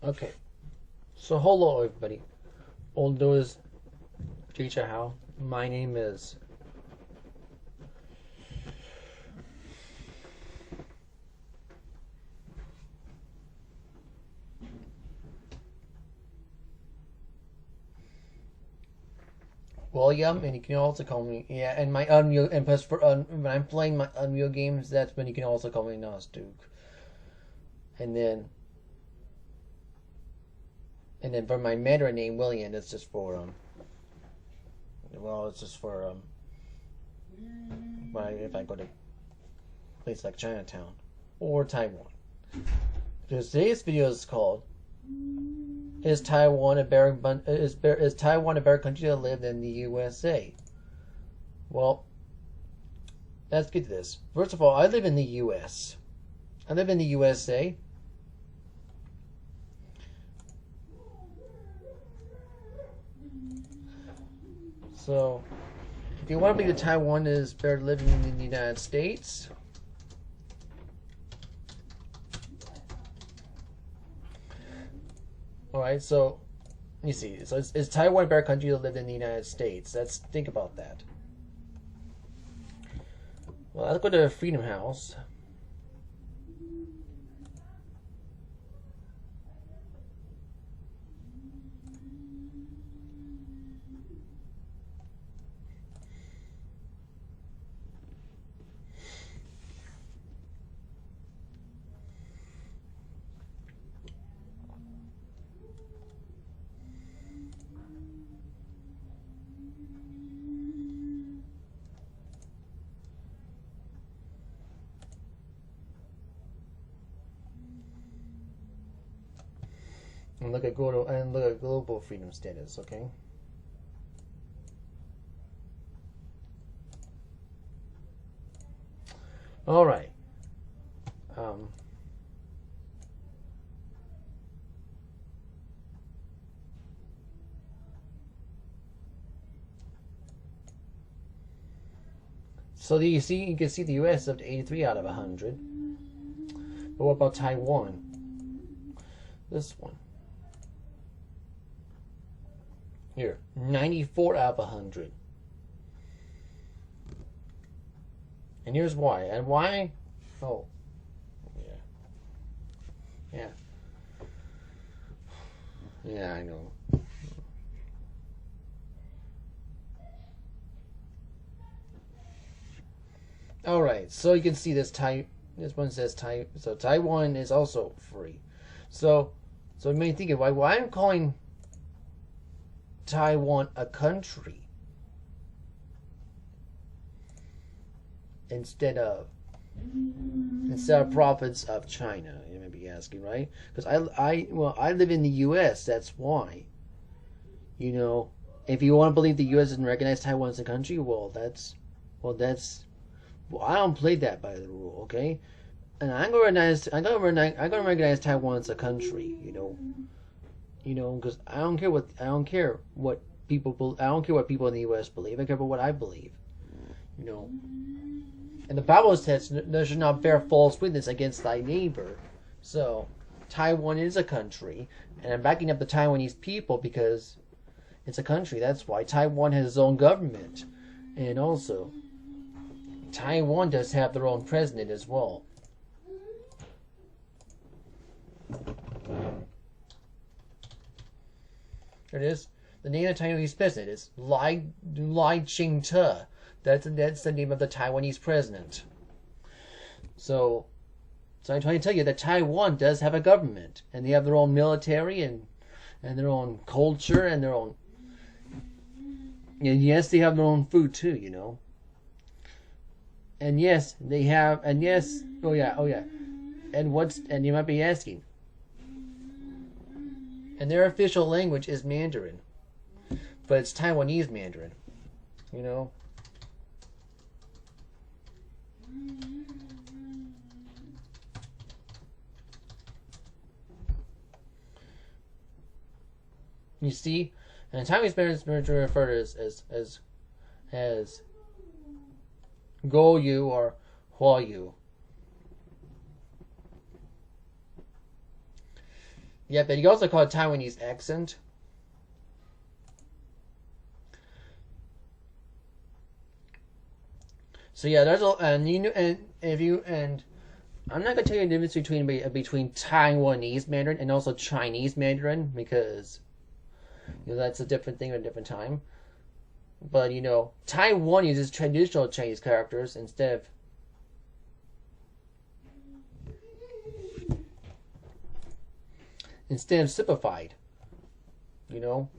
Okay, so hello everybody. Although is teacher how my name is William, and you can also call me And my Unreal and plus for when I'm playing my Unreal games, that's when you can also call me Nas Duke. And then for my Mandarin name William, it's just for it's just for if I go to a place like Chinatown or Taiwan. Because today's video is called Is Taiwan a better country to live than the USA? Well, let's get to this. First of all, I live in the US. I live in the USA. So, if you want to believe that Taiwan is better living in the United States, alright, so, let me see. So, is Taiwan a better country to live in the United States? Let's think about that. Well, let's go to Freedom House. And look at global freedom status, okay? All right. So you can see the U.S. up to 83 out of 100. But what about Taiwan? This one. Here, 94 out of 100. And here's why. And why? Oh, yeah. Yeah, I know. All right, so you can see this one says so Taiwan is also free. So you may think of why I'm calling Taiwan a country instead of province of China. You may be asking, right? Because I live in the U.S. That's why. You know, if you want to believe the U.S. doesn't recognize Taiwan as a country, I don't play that by the rule, okay? And I'm gonna recognize Taiwan as a country, because I don't care what people in the U.S. believe. I care about what I believe, And the Bible says, "Thou shalt not bear false witness against thy neighbor." So, Taiwan is a country, and I'm backing up the Taiwanese people because it's a country. That's why Taiwan has its own government, and also Taiwan does have their own president as well. There it is. The name of the Taiwanese president is Lai Ching-te. That's the name of the Taiwanese president. So I'm trying to tell you that Taiwan does have a government, and they have their own military and their own culture and their own. And yes, they have their own food too, And yes, they have. And yes, oh yeah. And you might be asking. And their official language is Mandarin, but it's Taiwanese Mandarin, You see, and Taiwanese Mandarin is referred to as Goyu or Huayu. Yeah, but you also call it Taiwanese accent. So yeah, there's a and you know and if you and I'm not gonna tell you the difference between Taiwanese Mandarin and also Chinese Mandarin because that's a different thing at a different time. But Taiwan uses traditional Chinese characters instead of simplified. You know.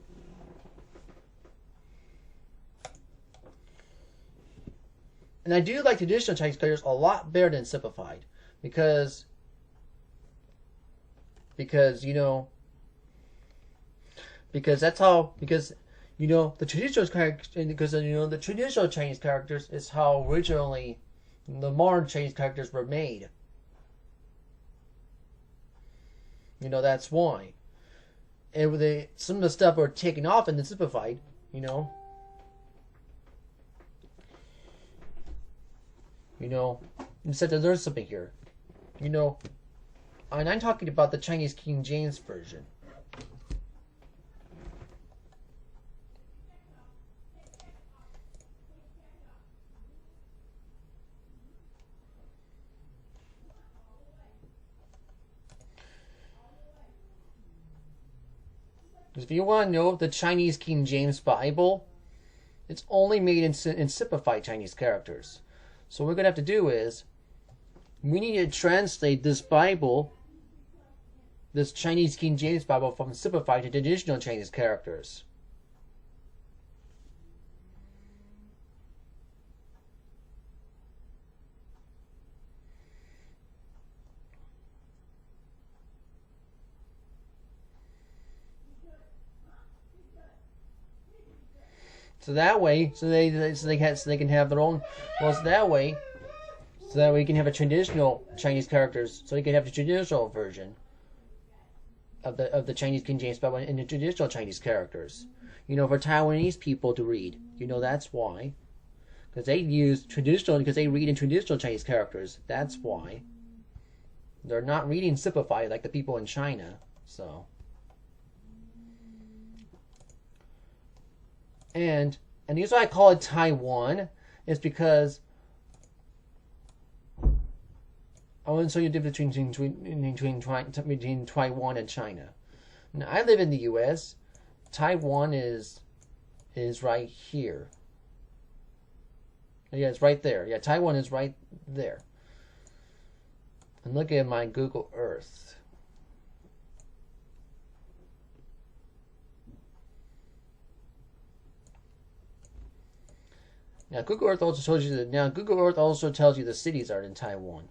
And I do like traditional Chinese characters a lot better than simplified because because you know because that's how because the traditional characters because the traditional Chinese characters is how originally the modern Chinese characters were made. That's why. And some of the stuff were taken off and then simplified. You know. Instead to learn something here. And I'm talking about the Chinese King James Version. If you want to know the Chinese King James Bible, it's only made in simplified Chinese characters. So what we're going to have to do is, we need to translate this Bible, this Chinese King James Bible, from simplified to traditional Chinese characters. So that way, so they can have their own. Well, so that way you can have a traditional Chinese characters. So you can have the traditional version of the Chinese King James Bible and the traditional Chinese characters. For Taiwanese people to read. That's why, because they read in traditional Chinese characters. That's why they're not reading simplified like the people in China. So. And the reason I call it Taiwan is because I want to show you the difference between Taiwan and China. Now, I live in the U.S. Taiwan is right here. Yeah, it's right there. Yeah, Taiwan is right there. And look at my Google Earth. Now Google Earth also tells you the cities are in Taiwan.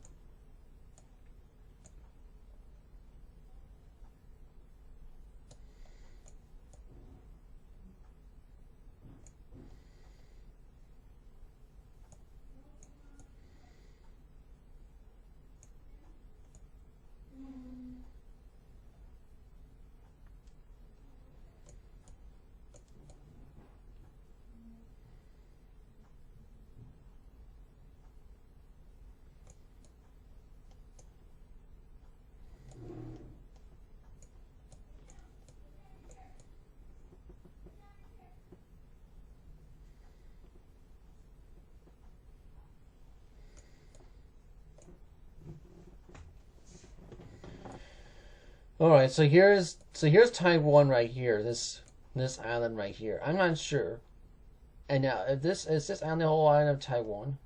All right, so here's Taiwan right here. This island right here. I'm not sure. And now, if this is this on the whole island of Taiwan.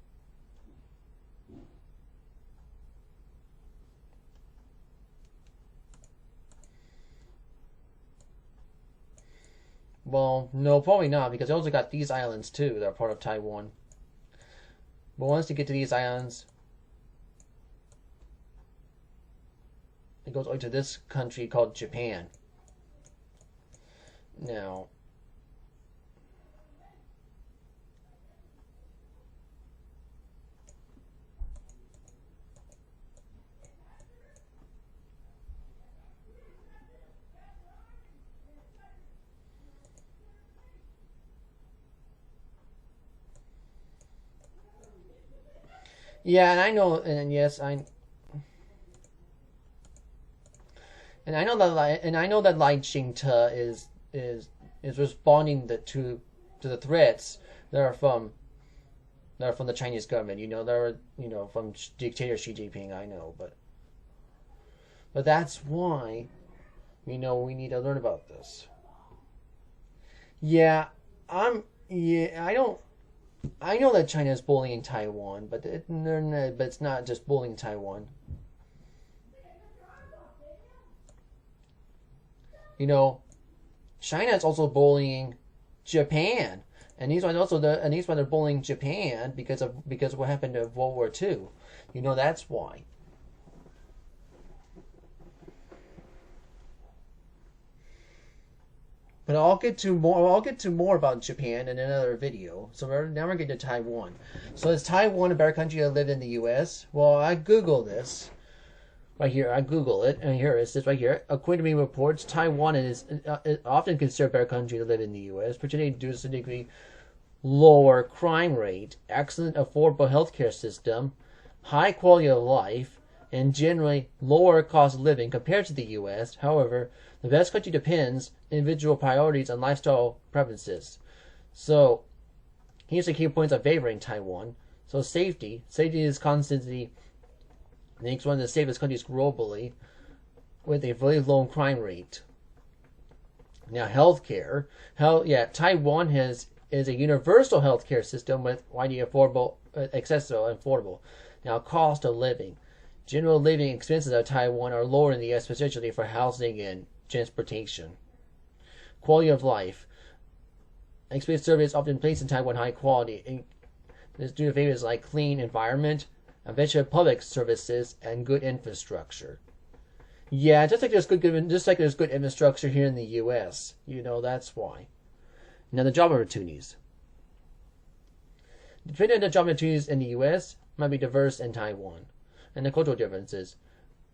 Well, no, probably not, because they also got these islands too that are part of Taiwan. But once you get to these islands, it goes over to this country called Japan. Now, yeah, and I know, and yes, And I know that Lai Ching-te is responding to the threats that are from the Chinese government. They're from dictator Xi Jinping. I know, but that's why we need to learn about this. I know that China is bullying Taiwan, but it's not just bullying Taiwan. China is also bullying Japan, and these ones they're bullying Japan because of what happened in World War II. That's why. But I'll get to more about Japan in another video. So now we're getting to Taiwan. So is Taiwan a better country to live in the U.S.? Well, I Googled this. Right here, I Google it, and here it says right here. According to many reports, Taiwan is often considered a better country to live in the U.S., particularly due to a significantly lower crime rate, excellent affordable healthcare system, high quality of life, and generally lower cost of living compared to the U.S. However, the best country depends on individual priorities and lifestyle preferences. So, here's the key points of favoring Taiwan. So, safety. Safety is constantly makes one of the safest countries globally with a very low crime rate. Now, healthcare. Taiwan is a universal healthcare system with widely affordable, accessible, and affordable. Now, cost of living. General living expenses of Taiwan are lower in the U.S., especially for housing and transportation. Quality of life. Expensive service often placed in Taiwan high quality. And this due to favors like clean environment, eventually public services, and good infrastructure. Yeah, just like there's good infrastructure here in the U.S. That's why. Now the job opportunities. Depending on the job opportunities in the U.S. might be diverse in Taiwan, and the cultural differences.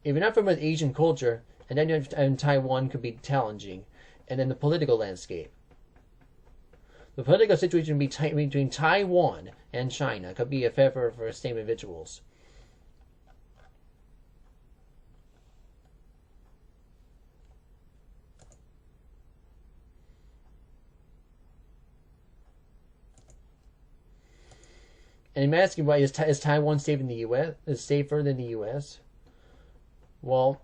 If you're not familiar with Asian culture, and then in Taiwan could be challenging, and then the political landscape. The political situation between Taiwan and China could be a favor for same individuals. And I'm asking why is Taiwan safe in the U.S. is safer than the U.S.? Well,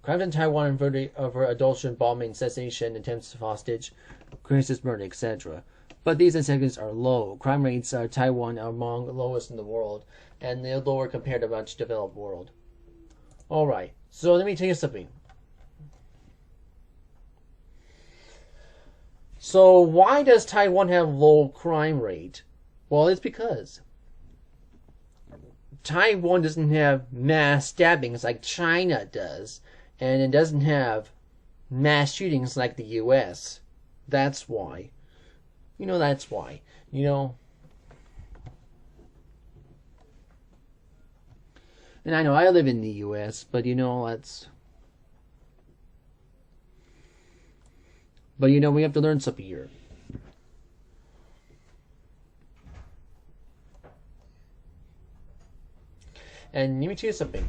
crimes in Taiwan over adultery, bombing, assassination, attempts of hostage, crisis, murder, etc. But these incidents are low. Crime rates in Taiwan are among the lowest in the world, and they're lower compared to much developed world. Alright, so let me tell you something. So why does Taiwan have low crime rate? Well, it's because Taiwan doesn't have mass stabbings like China does, and it doesn't have mass shootings like the U.S. That's why. That's why. And I know I live in the U.S., but that's... But we have to learn something here. And let me tell you something.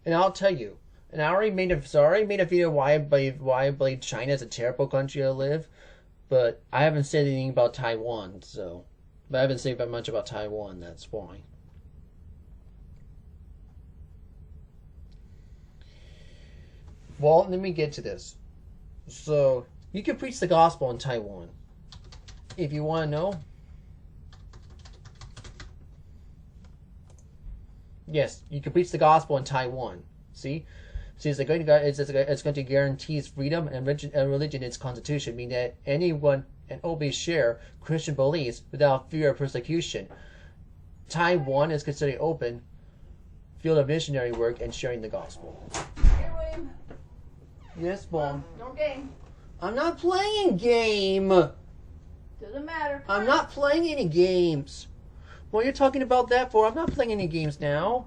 And I'll tell you, and I already made a video why I believe China is a terrible country to live, but I haven't said anything about Taiwan, but I haven't said much about Taiwan, that's why. Well, let me get to this. So, you can preach the gospel in Taiwan. If you want to know. Yes, you can preach the gospel in Taiwan. See, it's going to guarantee freedom and religion in its constitution, meaning that anyone and openly share Christian beliefs without fear of persecution. Taiwan is considered an open field of missionary work and sharing the gospel. Hey, William. Yes, Mom. No game. I'm not playing game. Doesn't matter. I'm not playing any games. What are you talking about that for? I'm not playing any games now.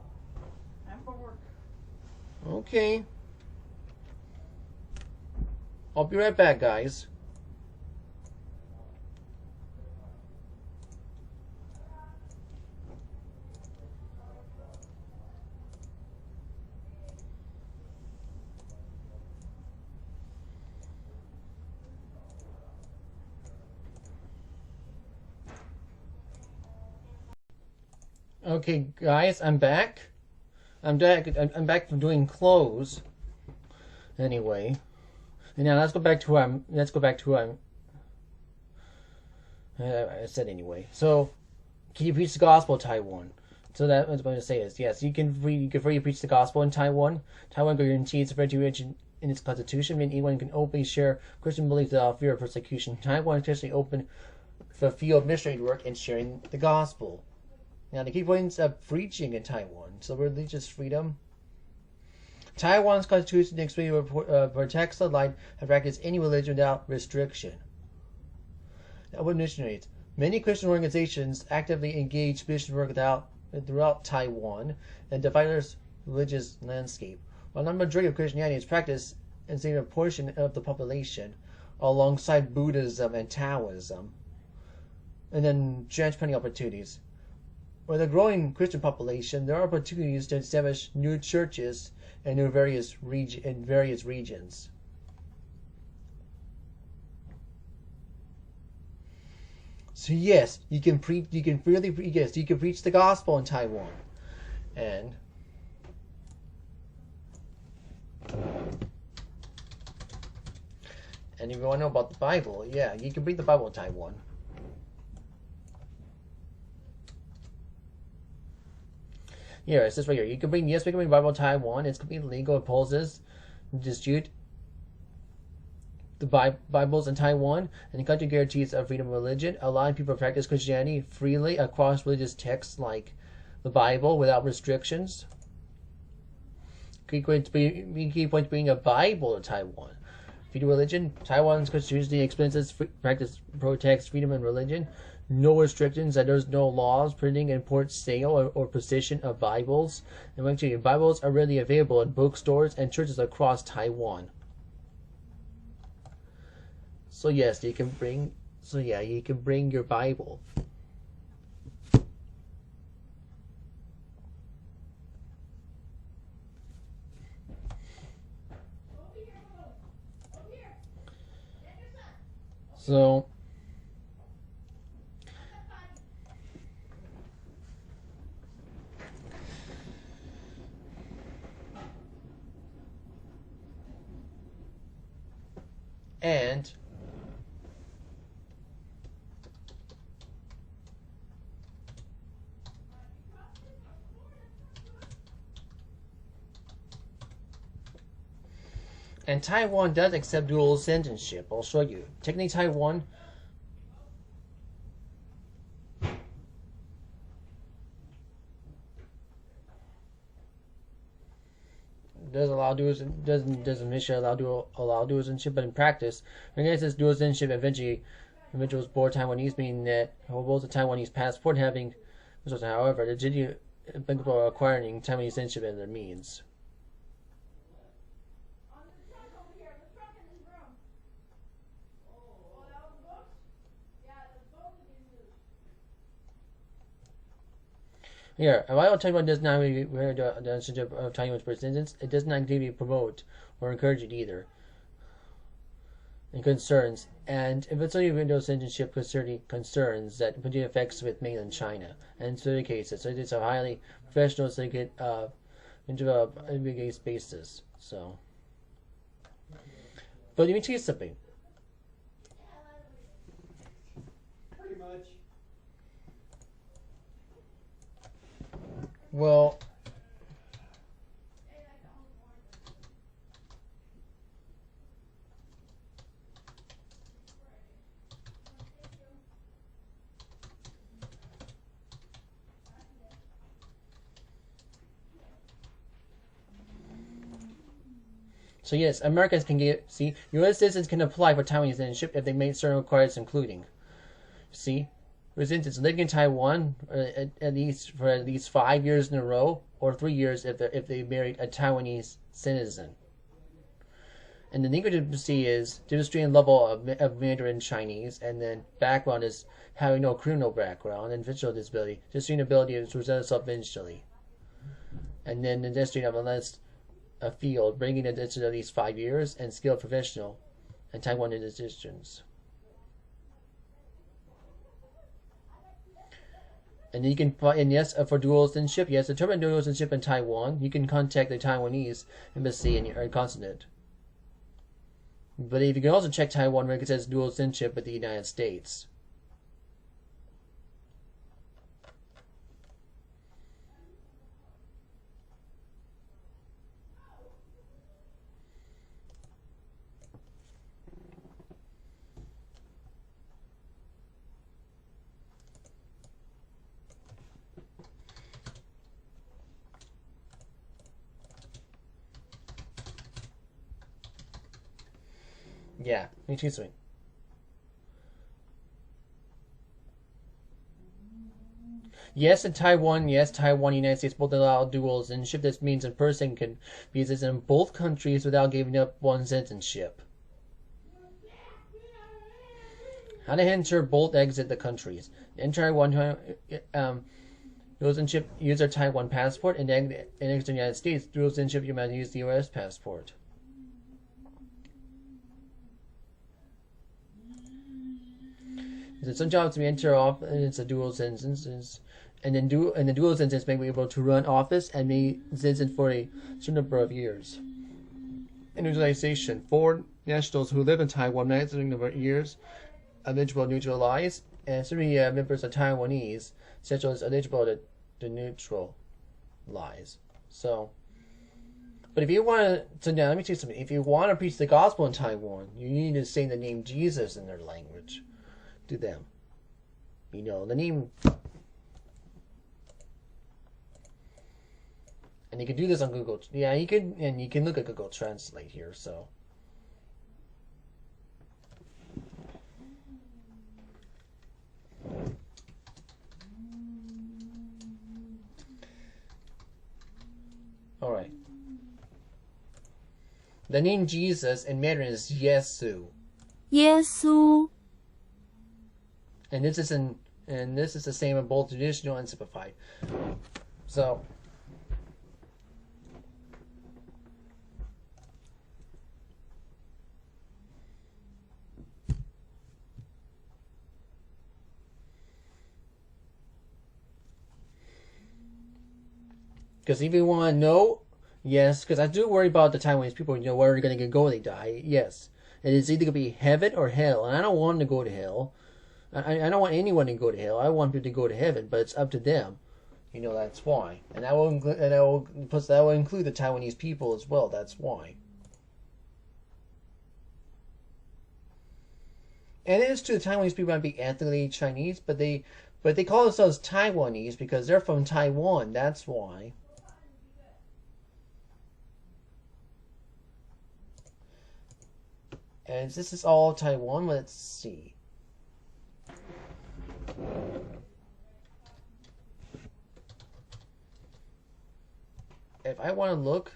I'm for work. Okay. I'll be right back, guys. Okay, guys, I'm back. I'm back. I'm back from doing clothes. Anyway, and now let's go back to who I'm. Let's go back to who I'm. I said anyway. So, can you preach the gospel in Taiwan? So that what I'm going to say is yes, you can freely preach the gospel in Taiwan. Taiwan guarantees freedom in its constitution, meaning anyone can openly share Christian beliefs without fear of persecution. Taiwan is especially open for field missionary work and sharing the gospel. Now, the key points of preaching in Taiwan. So, religious freedom. Taiwan's constitution explicitly protects the right to practice any religion without restriction. Now, what missionaries? Many Christian organizations actively engage mission work throughout Taiwan and diverse religious landscape. While the majority of Christianity is practiced in a portion of the population, alongside Buddhism and Taoism, and then transplanting opportunities. With a growing Christian population, there are opportunities to establish new churches in various regions. So yes, you can preach. You can preach the gospel in Taiwan, and if you want to know about the Bible, yeah, you can read the Bible in Taiwan. Here, it says right here, we can bring the Bible in Taiwan. It's completely legal. It opposes dispute the Bibles in Taiwan, and the country guarantees a freedom of religion, allowing people to practice Christianity freely across religious texts like the Bible without restrictions. Key point to bring a Bible to Taiwan. Freedom of religion. Taiwan's constitution explains protects freedom and religion. No restrictions, that there's no laws printing, import, sale, or possession of Bibles. And actually, Bibles are readily available in bookstores and churches across Taiwan. So yes, you can bring. So yeah, you can bring your Bible. So. And Taiwan does accept dual citizenship. I'll show you. Technically, Taiwan does allow dual dual citizenship, but in practice, recognizes dual citizenship eventually individuals born Taiwanese, meaning that holds a Taiwanese passport having, however, the legitimately applicable acquiring Taiwanese citizenship as their means. Here, while Taiwan does not require the citizenship of Taiwan's citizens, it does not actively promote or encourage it either. And concerns, and if it's only window citizenship concerns that potentially affects with mainland China, and in certain cases, so it's a highly professional syndicate into a big basis. So, but let me tell you something. Pretty much. Well, so yes, Americans can U.S. citizens can apply for Taiwanese citizenship if they meet certain requirements, including, see, residents living in Taiwan at least for at least 5 years in a row, or 3 years if they married a Taiwanese citizen. And the linguistic is demonstrating level of Mandarin Chinese, and then background is having no criminal background, and visual disability, demonstrating ability to present itself visually. And then the demonstrating of unless a field, bringing it into at least 5 years, and skilled professional, and Taiwan institutions. And you can, and yes, for dual citizenship, yes, determine dual citizenship in Taiwan. You can contact the Taiwanese embassy in your consulate. But if you can also check Taiwan where it says dual citizenship with the United States. Yeah, me too, sweet. Yes, in Taiwan, yes, Taiwan, United States both allow dual citizenship. This means a person can be a citizen in both countries without giving up one citizenship. How to enter both exit the countries. Enter Taiwan, dual citizenship, use a Taiwan passport, and exit the United States. Dual citizenship, you might use the U.S. passport. So some jobs we enter off, and it's a dual citizens, and then the dual citizens may be able to run office and be citizen for a certain number of years. Neutralization: foreign nationals who live in Taiwan not certain number of years eligible to neutralize, and 3 members of Taiwanese central eligible to neutralize. So, but if you want to, now let me tell you something. If you want to preach the gospel in Taiwan, you need to say the name Jesus in their language to them. You know, the name. And you can do this on Google. Yeah, you can, and you can look at Google Translate here. So, all right. The name Jesus in Mandarin is Yesu. 耶稣 And this is the same in both traditional and simplified. So, because if you want to know, yes, because I do worry about the Taiwanese people, you know, where they're going to go when they die. Yes. And it's either going to be heaven or hell. And I don't want them to go to hell. I don't want anyone to go to hell. I want people to go to heaven, but it's up to them. You know, that's why. And that will include, plus that will include the Taiwanese people as well. That's why. And it is true the Taiwanese people might be ethnically Chinese, but they call themselves Taiwanese because they're from Taiwan. That's why. And this is all Taiwan. Let's see. If I want to look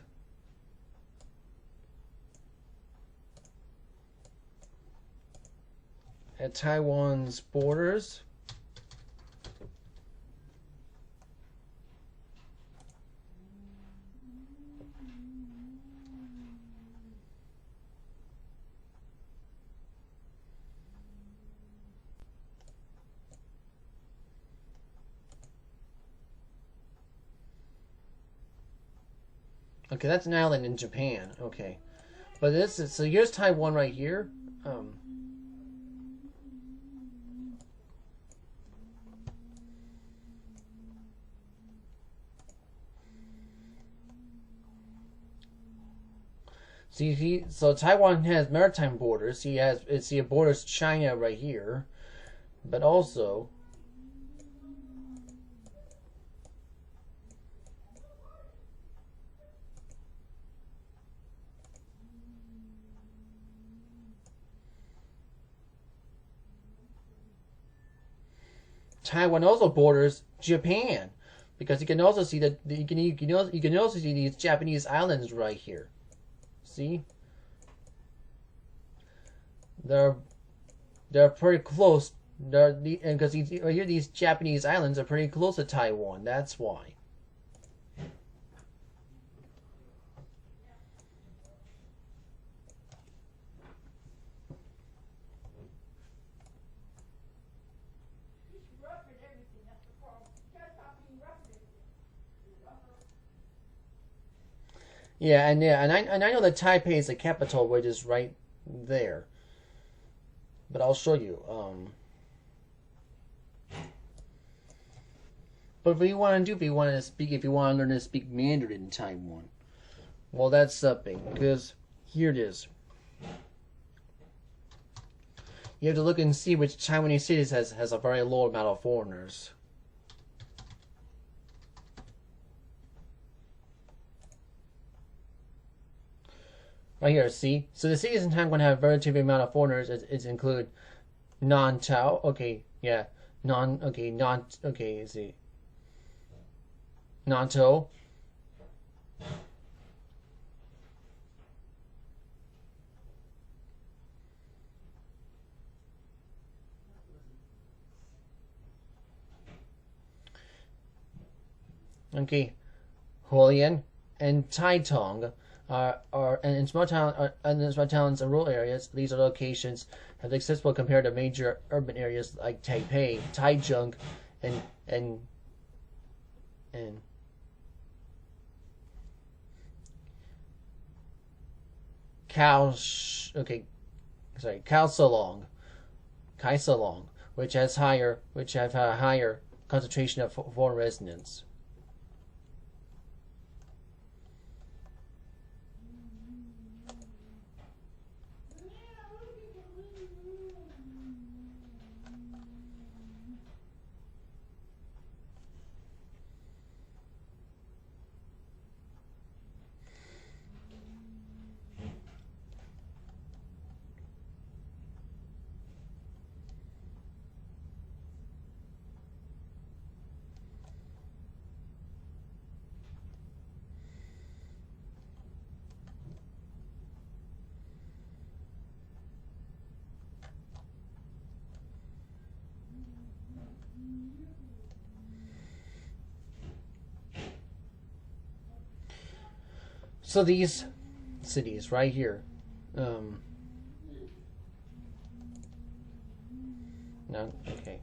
at Taiwan's borders, okay, that's an island in Japan. Okay, but this is, so here's Taiwan right here. So Taiwan has maritime borders. It borders China right here, but also Taiwan also borders Japan, because you can also see that you can also see these Japanese islands right here. See, they're pretty close. And because right here these Japanese islands are pretty close to Taiwan. That's why. Yeah, and I know that Taipei is the capital, which is right there. But I'll show you. But if you want to learn to speak Mandarin in Taiwan, well, that's something. Because here it is. You have to look and see which Taiwanese cities has a very low amount of foreigners. Right here, see? So the cities in Taiwan have a relatively amount of foreigners. It's include non-Tao. Okay, yeah. See. Non-To. Okay. Hualien and Taitung are and in small towns and rural areas. These are locations have accessible compared to major urban areas like Taipei, Taichung, and Kaohsiung, which have a higher concentration of foreign residents. So these cities right here, no, okay,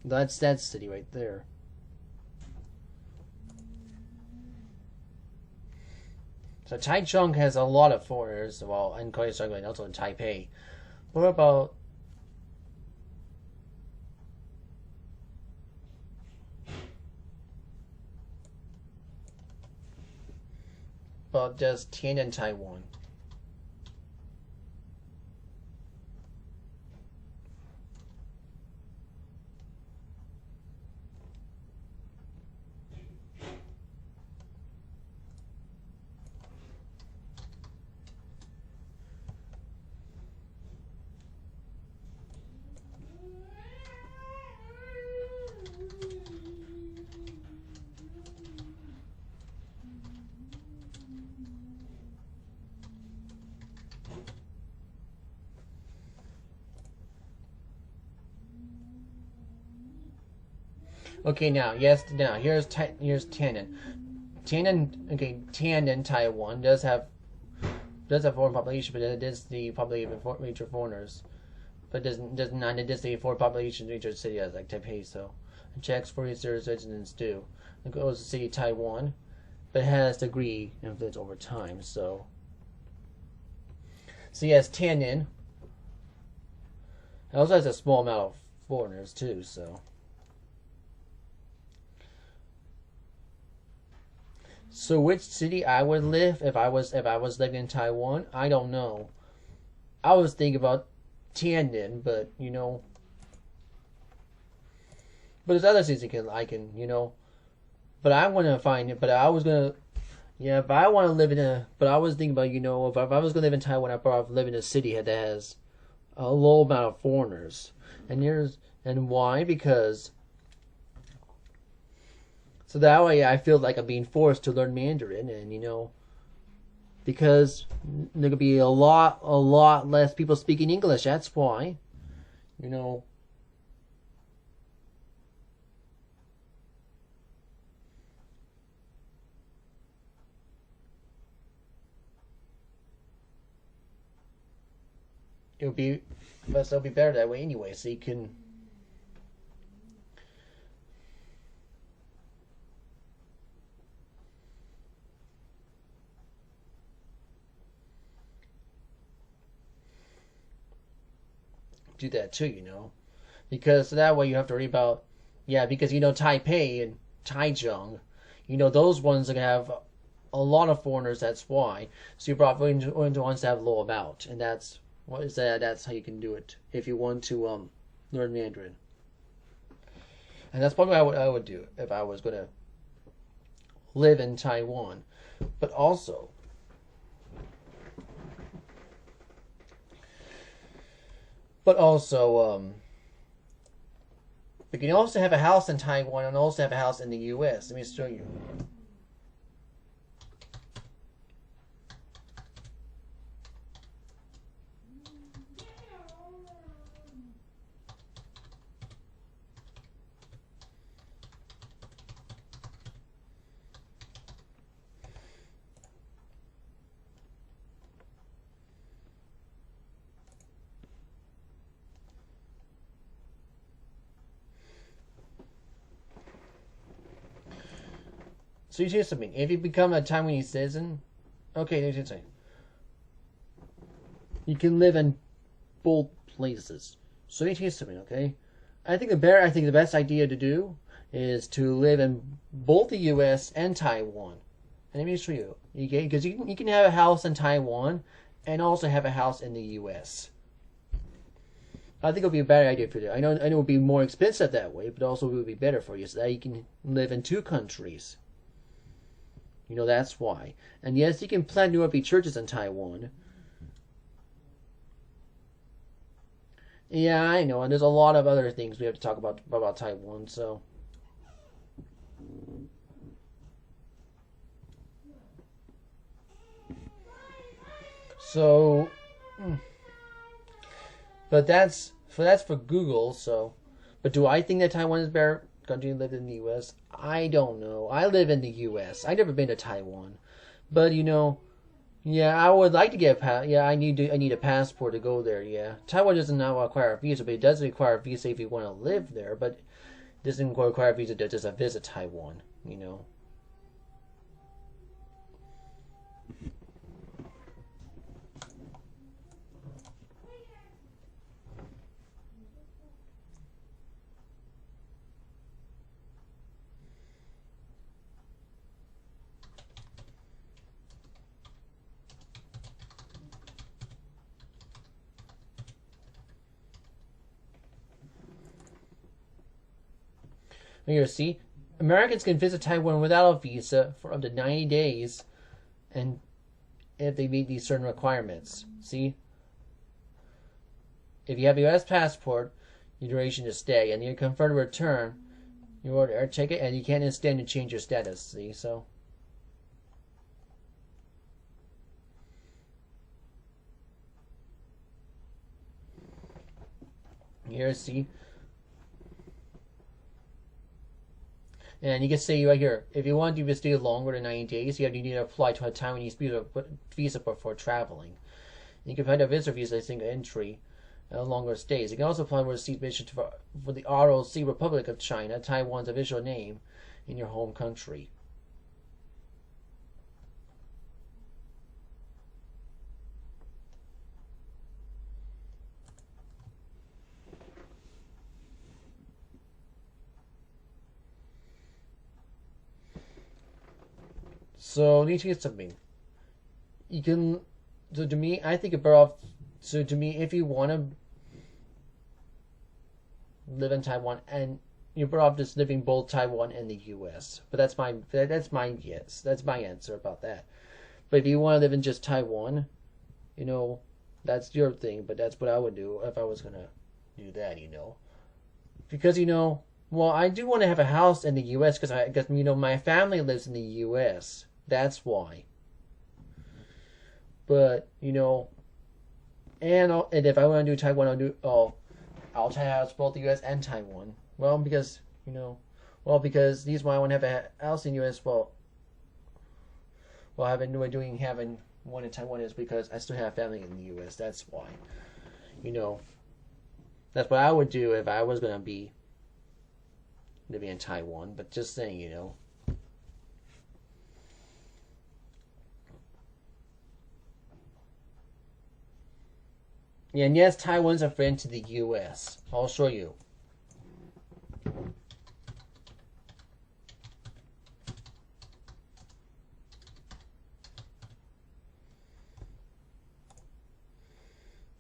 that's that city right there. So Taichung has a lot of foreigners, well, and Kaohsiung and also in Taipei. What about just Tiananmen, Taiwan? Okay, now here's Tiananmen. Tiananmen, Taiwan does have foreign population, but it is the population of major foreigners. But it is the foreign population major city as like Taipei. So it checks for its residents do. It goes to city Taiwan, but it has degree influence over time. So yes, Tiananmen. It also has a small amount of foreigners too. So which city I would live if I was living in Taiwan? I don't know. I was thinking about Tiananmen, but but there's other cities I can but I want to find it. But I was gonna if I want to live in a but I was thinking about if I was gonna live in Taiwan, I'd probably live in a city that has a low amount of foreigners. And why? Because so that way I feel like I'm being forced to learn Mandarin, and because there could be a lot less people speaking English. That's why, it'll be better that way anyway. So you can. Do that too, because that way you have to worry about, because Taipei and Taichung, those ones are gonna have a lot of foreigners. That's why. So you're probably going to want to have low amount, and that's how you can do it if you want to learn Mandarin. And that's probably what I would do if I was gonna live in Taiwan, but also. You can also have a house in Taiwan and also have a house in the U.S. Let me show you. So you see something. If you become a Taiwanese citizen, okay, there's something. You can live in both places. So you see something, okay? I think the best idea to do is to live in both the U.S. and Taiwan. And let me show you, okay? Because you can have a house in Taiwan and also have a house in the U.S. I think it would be a better idea for you. I know it would be more expensive that way, but also it would be better for you so that you can live in two countries. That's why. And yes, you can plant new upbeat churches in Taiwan. Yeah, I know. And there's a lot of other things we have to talk about Taiwan, so. So, but that's for Google, so. But do I think that Taiwan is better country to live in the U.S.? I don't know. I live in the U.S. I've never been to Taiwan, but I would like to get I need a passport to go there. Yeah, Taiwan doesn't now require a visa, but it does require a visa if you want to live there. But it doesn't require a visa to just visit Taiwan. Here, see, Americans can visit Taiwan without a visa for up to 90 days, and if they meet these certain requirements. See, if you have a U.S. passport, your duration to stay, and you confirm to return your air ticket, and you can't extend and change your status. See, so. Here, see. And you can say right here, if you want to stay longer than 90 days, you need to apply to a Taiwanese visa before traveling. And you can find a visitor visa, single entry, longer stays. You can also apply for a seat mission for the ROC Republic of China, Taiwan's official name, in your home country. So need to get something. You can. So to me, I think you're better off. So to me, if you want to live in Taiwan, and you're better off just living both Taiwan and the U.S. But that's my yes. That's my answer about that. But if you want to live in just Taiwan, That's your thing, but that's what I would do if I was gonna do that, you know. Because, well, I do want to have a house in the U.S. because my family lives in the U.S. That's why. But, and if I want to do Taiwan, I'll try to house both the U.S. and Taiwan. Well, because, because these why I want to have a house in the U.S. Having one in Taiwan is because I still have family in the U.S. That's why. That's what I would do if I was gonna be living in Taiwan. But just saying, And yes, Taiwan's a friend to the U.S. I'll show you.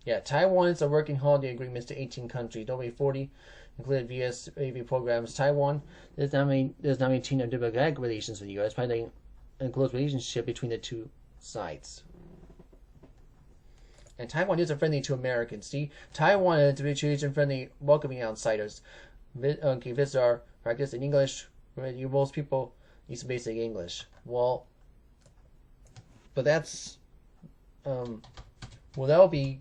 Yeah, Taiwan is a working holiday agreements to 18 countries. W40 included VSAV programs. Taiwan does not maintain a diplomatic relations with the U.S., finding a close relationship between the two sides. And Taiwan is friendly to Americans. See, Taiwan is friendly, welcoming outsiders. Visit our practice in English. Most people use basic English. Well, but that's that'll be.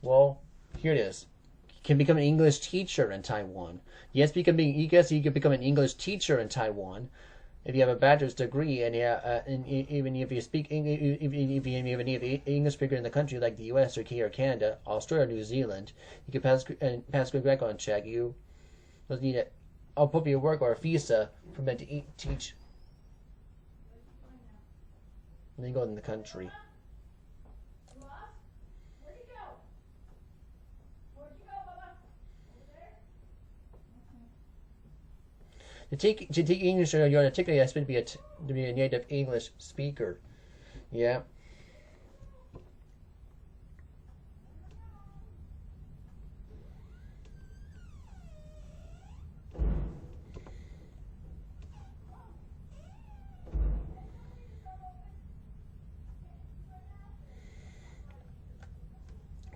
Well, here it is. You can become an English teacher in Taiwan. Yes, you can become an English teacher in Taiwan if you have a bachelor's degree, and even if you speak English, if you have an English speaker in the country like the U.S. or Canada, Australia, or New Zealand, you can pass good background check. You will need an appropriate work or a visa permit to teach. And then go in the country. To take English, you have to be a native English speaker. Yeah.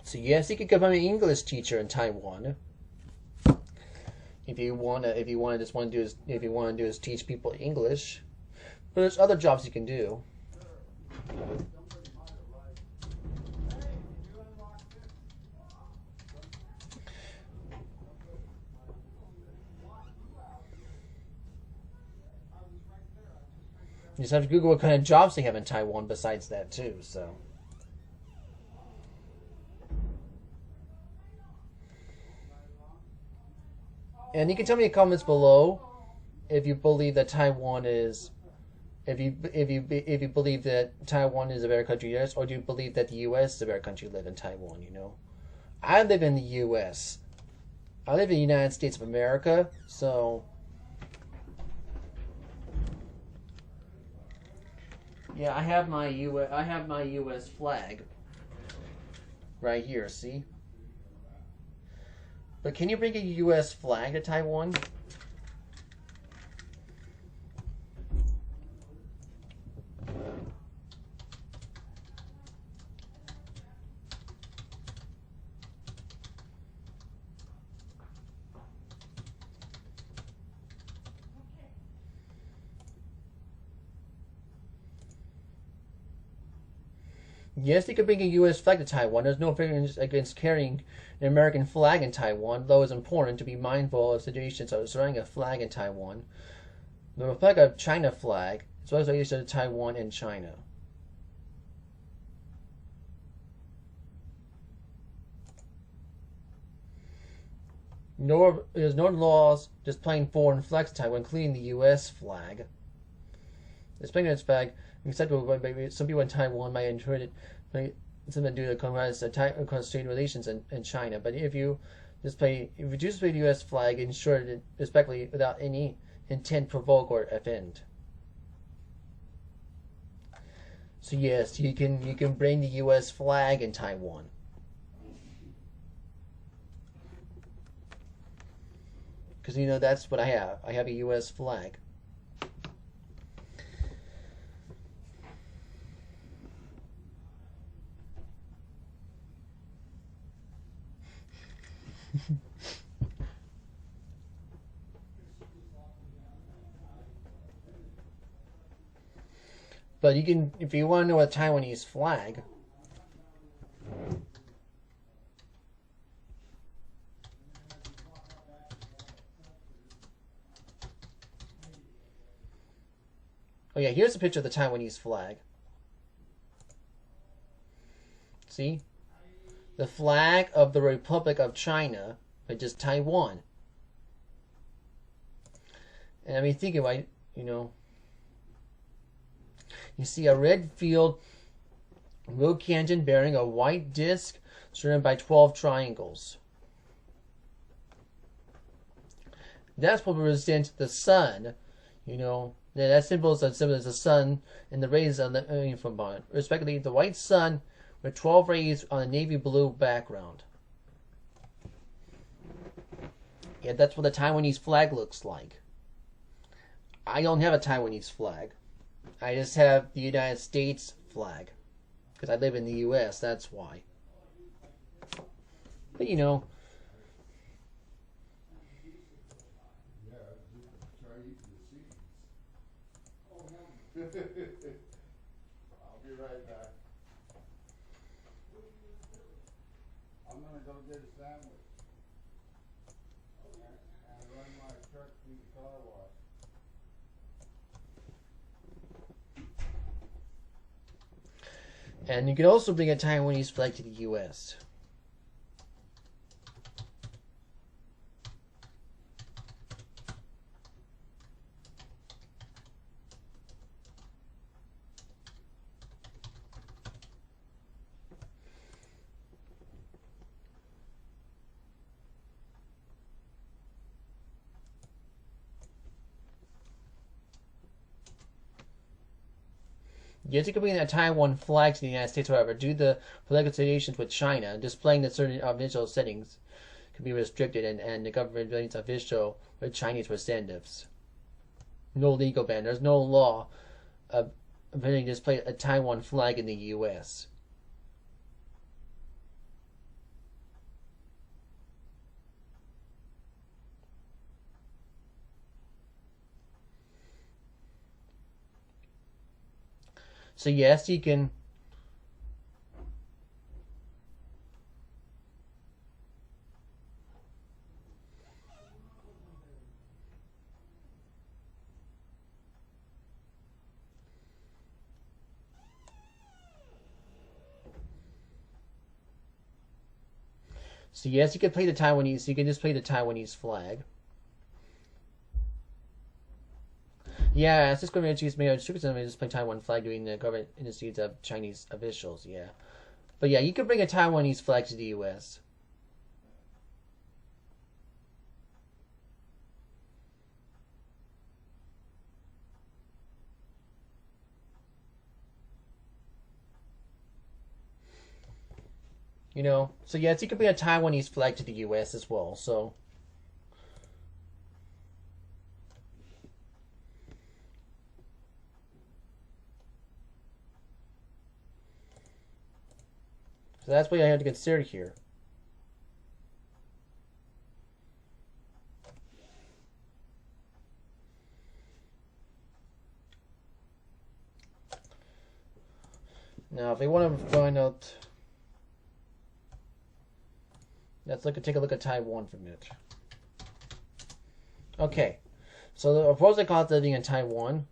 So yes, you could become an English teacher in Taiwan. If you want to do is teach people English, but there's other jobs you can do. You just have to Google what kind of jobs they have in Taiwan besides that too. So. And you can tell me in the comments below if you believe that Taiwan is, if you believe that Taiwan is a better country, yes, or do you believe that the U.S. is a better country to live in Taiwan? I live in the U.S. I live in the United States of America, so yeah, I have my U.S. flag right here. See. But can you bring a U.S. flag to Taiwan? Yes, they could bring a U.S. flag to Taiwan. There's no offense against carrying an American flag in Taiwan, though it's important to be mindful of situations surrounding a flag in Taiwan. The Republic of China flag is also used to Taiwan and China. There's no laws displaying foreign flags in Taiwan, including the U.S. flag. Displaying its flag acceptable by some people in Taiwan might interpret it something due to constrained relations in China. But if you display the U.S. flag, ensure it respectfully without any intent to provoke or offend. So yes, you can bring the U.S. flag in Taiwan. because you know that's what I have. I have a U.S. flag. But you can, if you want to know a Taiwanese flag, oh yeah, here's a picture of the Taiwanese flag. See? The flag of the Republic of China, which is Taiwan. And I mean, think about it, you know, you see a red field road canyon bearing a white disc surrounded by 12 triangles. That's what represents the sun, you know. That symbol is the sun and the rays on the from on. Respectively, the white sun with 12 rays on a navy blue background. Yeah, that's what the Taiwanese flag looks like. I don't have a Taiwanese flag. I just have the United States flag. Because I live in the U.S., that's why. But you know. I'll be right back. I'm gonna go get a sandwich. And run my truck through the car wash. And you can also bring a Taiwanese flag to the U.S. Yes, you can bring a Taiwan flag to the United States, however, due to the political situations with China, displaying that certain official settings can be restricted and the government remains official with Chinese representatives. No legal ban. There's no law of permitting to display a Taiwan flag in the U.S. So yes, you can. So yes, you can play the Taiwanese. You can just play the Taiwanese flag. Yeah, it's just going to introduce me. Just play Taiwan flag doing the government industries of Chinese officials. Yeah, but yeah, you could bring a Taiwanese flag to the U.S. You know, so yes, you could bring a Taiwanese flag to the U.S. as well. So. So that's what I have to consider here. Now, if we want to find out, take a look at Taiwan for a minute. Okay, so the pros and cons of living in Taiwan.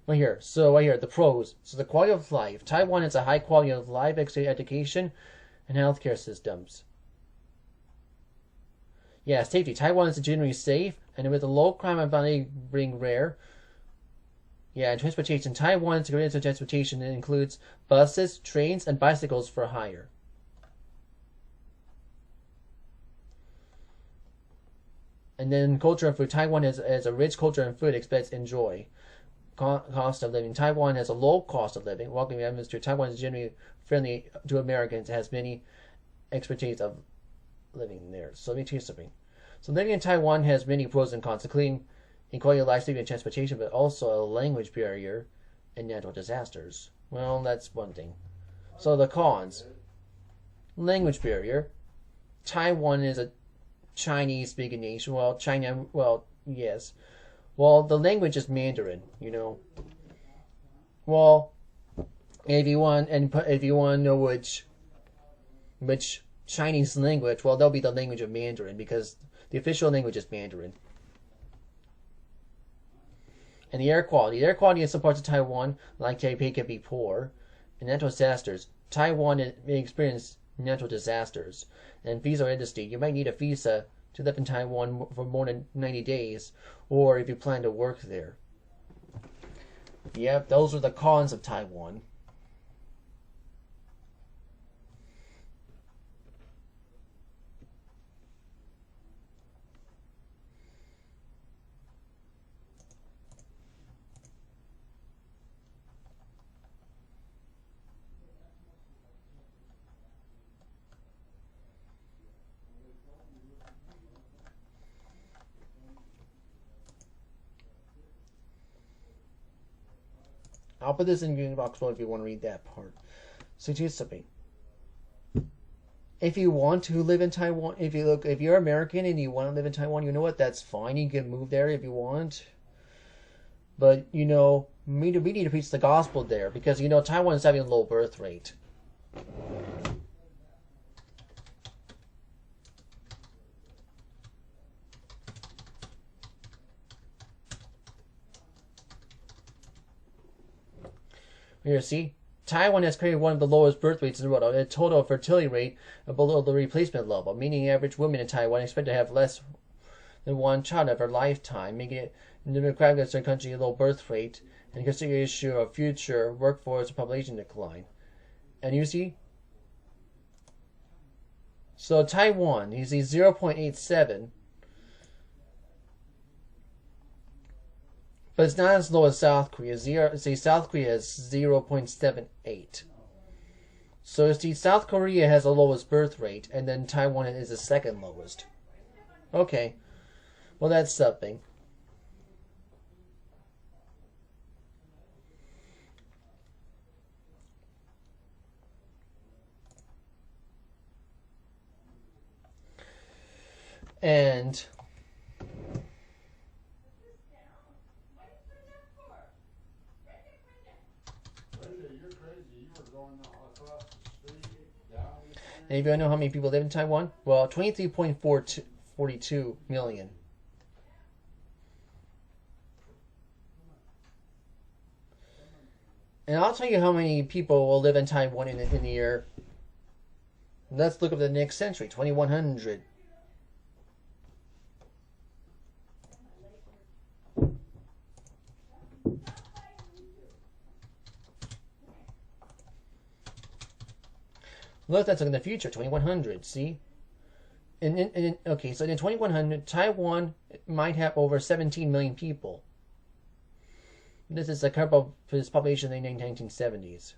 Right here. So right here, the pros. So the quality of life. Taiwan has a high quality of life, education, and healthcare systems. Yeah, safety. Taiwan is generally safe, and with a low crime and violence being rare. Yeah, and transportation. Taiwan's transportation includes buses, trains, and bicycles for hire. And then culture and food. Taiwan has a rich culture and food expects enjoy. Cost of living. Taiwan has a low cost of living. Welcoming atmosphere. Taiwan is generally friendly to Americans. Has many expertise of living there. So let me tell you something. So living in Taiwan has many pros and cons, including quality of life, safety, and transportation, but also a language barrier and natural disasters. Well, that's one thing. So the cons. Language barrier. Taiwan is a Chinese-speaking nation. Well, China, well, yes. Well, the language is Mandarin, you know. Well, if you want to know which Chinese language, well, that'll be the language of Mandarin, because the official language is Mandarin. And the air quality. The air quality in some parts of Taiwan, like Taipei, can be poor. And natural disasters. Taiwan may experience natural disasters. And visa industry. You might need a visa to live in Taiwan for more than 90 days, or if you plan to work there. Yep, those are the cons of Taiwan. I'll put this in the box below if you want to read that part. So here's something. If you want to live in Taiwan, if you're American and you want to live in Taiwan, you know what? That's fine. You can move there if you want. But we need to preach the gospel there, because Taiwan is having a low birth rate. Here, see? Taiwan has created one of the lowest birth rates in the world, a total fertility rate below the replacement level, meaning average women in Taiwan expect to have less than one child of her lifetime, making it demographic of the country a low birth rate, and consider issue of future workforce and population decline. And you see? So Taiwan, you see 0.87. But it's not as low as South Korea. South Korea has 0.78. So see, South Korea has the lowest birth rate, and then Taiwan is the second lowest. Okay. Well, that's something. And if you want to know how many people live in Taiwan, well, 23.42 million. And I'll tell you how many people will live in Taiwan in the year. Let's look at the next century, 2100. Look, that's in the future, 2100. See, okay, so in 2100, Taiwan might have over 17 million people. This is the curve of its population in the 1970s.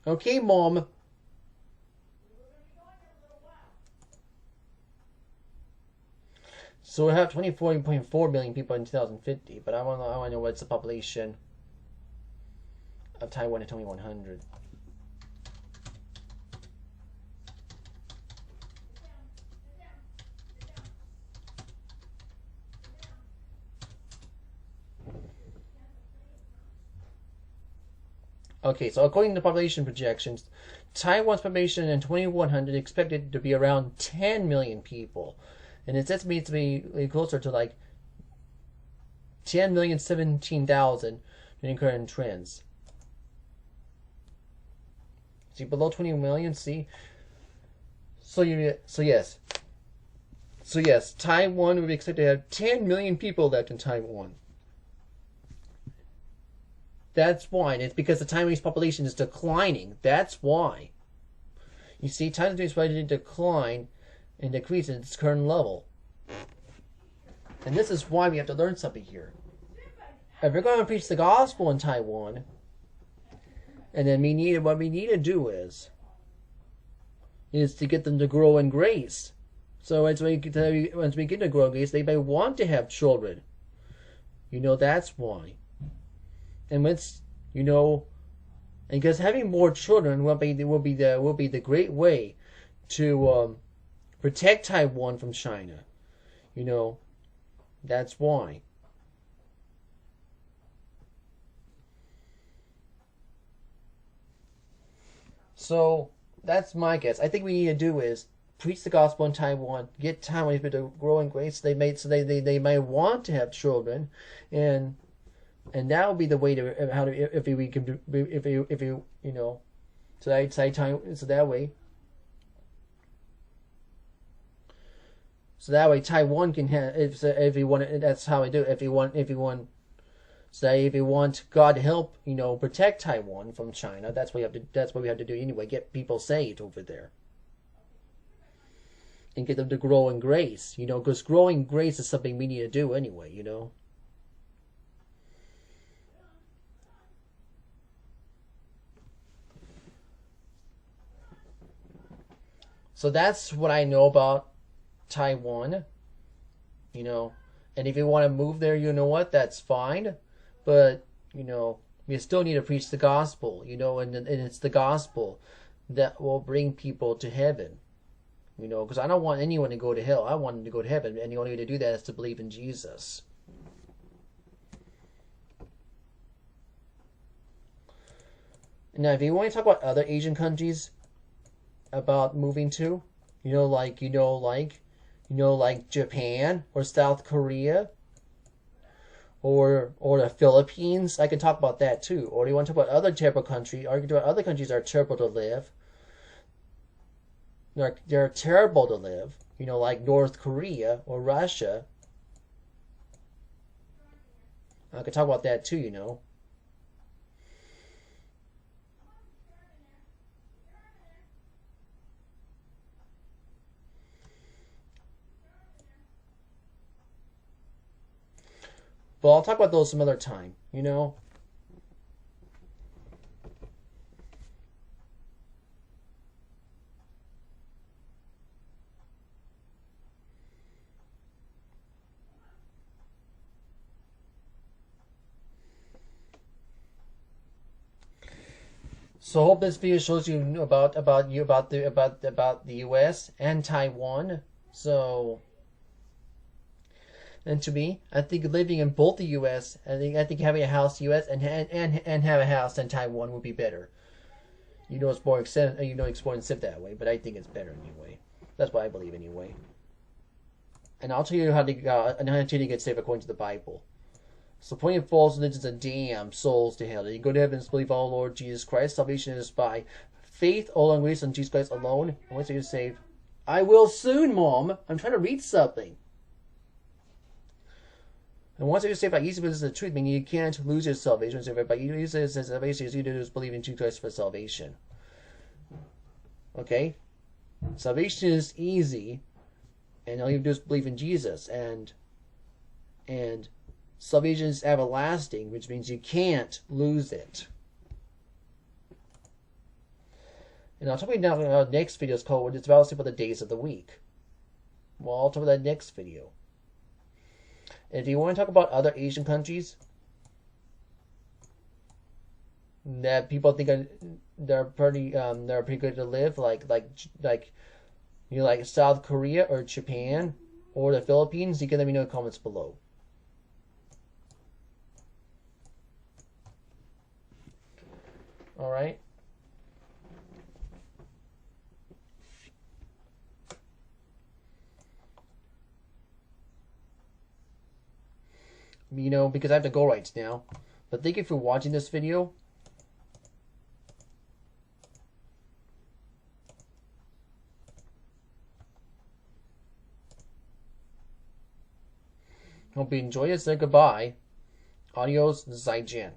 Okay, Mom. So we have 24.4 million people in 2050, but I want to know what's the population of Taiwan in 2100. Okay, so according to population projections, Taiwan's population in 2100 is expected to be around 10 million people. And it's estimated to be closer to like 10,017,000 in current trends. See, below 20 million, see? So yes, Taiwan would be expected to have 10 million people left in Taiwan. That's why. And it's because the Taiwanese population is declining. That's why. You see, Taiwanese population decline and decrease at its current level. And this is why we have to learn something here. If we're going to preach the gospel in Taiwan, and then what we need to do is to get them to grow in grace. So once we get to grow in grace, they may want to have children. That's why. And because having more children will be the great way to protect Taiwan from China. That's why. So that's my guess. I think we need to do is preach the gospel in Taiwan, get Taiwanese people to grow in grace. They may want to have children, and that would be the way to so I'd say so that way. So that way Taiwan can have if you want. That's how I do it. If you want. Say if you want God to help, protect Taiwan from China, that's what we have to do anyway. Get people saved over there, and get them to grow in grace. Because growing in grace is something we need to do anyway. So that's what I know about Taiwan. And if you want to move there, that's fine. But, we still need to preach the gospel, and it's the gospel that will bring people to heaven. Because I don't want anyone to go to hell. I want them to go to heaven, and the only way to do that is to believe in Jesus. Now, if you want to talk about other Asian countries about moving to, like Japan or South Korea, or the Philippines, I can talk about that too. Or do you want to talk about other terrible countries? Or you can talk about other countries that are terrible to live. They're terrible to live. Like North Korea or Russia. I can talk about that too. But I'll talk about those some other time, So I hope this video shows you about the U.S. and Taiwan. So. And to me, I think living in both the U.S. I think having a house in the U.S. and have a house in Taiwan would be better. It's more expensive. It's more expensive that way, but I think it's better anyway. That's what I believe anyway. And I'll tell you how to get saved according to the Bible. So pointing false religions and damn souls to hell. You go to heaven and believe all Lord Jesus Christ. Salvation is by faith, all on grace, on Jesus Christ alone. And once you're saved, I will soon, Mom. I'm trying to read something. And once you're saved by easy business of the truth, meaning you can't lose your salvation. So by easy salvation, you do is believe in Jesus Christ for salvation. Okay? Salvation is easy, and all you do is believe in Jesus. And salvation is everlasting, which means you can't lose it. And I'll talk about now next video is called it's about the days of the week. Well, I'll talk about that next video. And if you want to talk about other Asian countries that people think they're pretty good to live, like South Korea or Japan or the Philippines, you can let me know in the comments below. All right. Because I have to go right now. But thank you for watching this video. Hope you enjoyed it. Say goodbye. Adios, Zaijian.